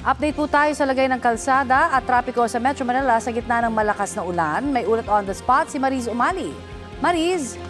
Update po tayo sa lagay ng kalsada at trapiko sa Metro Manila sa gitna ng malakas na ulan. May ulat on the spot si Mariz Umali. Mariz!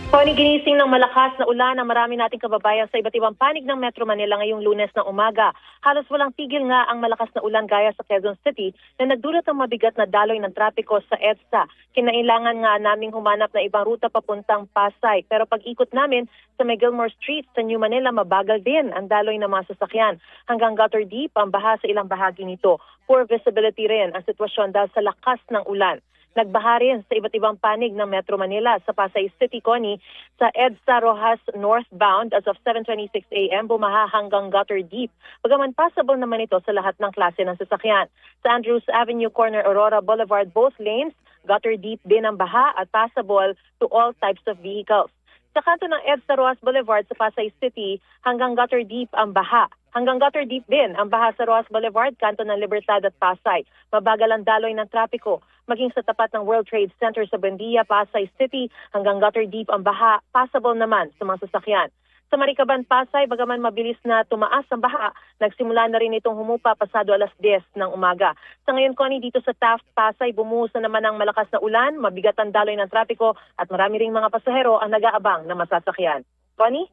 Tony, ginising ng malakas na ulan ang marami nating kababayan sa iba't ibang panig ng Metro Manila ngayong Lunes ng umaga. Halos walang tigil nga ang malakas na ulan gaya sa Quezon City na nagdulot ng mabigat na daloy ng trapiko sa EDSA. Kinailangan nga naming humanap na ibang ruta papuntang Pasay. Pero pag-ikot namin sa may Gilmore Street sa New Manila, mabagal din ang daloy ng mga sasakyan. Hanggang gutter deep ang baha sa ilang bahagi nito. Poor visibility rin ang sitwasyon dahil sa lakas ng ulan. Nagbaha rin sa iba't ibang panig ng Metro Manila sa Pasay City, Connie, sa EDSA Rojas northbound as of 7:26 a.m. bumaha hanggang gutter deep. Bagaman passable naman ito sa lahat ng klase ng sasakyan. Sa Andrews Avenue corner Aurora Boulevard, both lanes, gutter deep din ang baha at passable to all types of vehicles. Sa kanto ng EDSA Rojas Boulevard sa Pasay City, hanggang gutter deep ang baha. Hanggang gutter deep din ang baha sa Rojas Boulevard, kanto ng Libertad at Pasay. Mabagal ang daloy ng trapiko. Maging sa tapat ng World Trade Center sa Buendia, Pasay City, hanggang gutter deep ang baha, passable naman sa mga sasakyan. Sa Maricaban, Pasay, bagaman mabilis na tumaas ang baha, nagsimula na rin itong humupa pasado alas 10 ng umaga. Sa ngayon, Connie, dito sa Taft, Pasay, bumuhos na naman ang malakas na ulan, mabigat ang daloy ng trapiko at marami ring mga pasahero ang nag-aabang na masasakyan. Connie?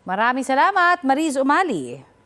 Maraming salamat, Mariz Umali.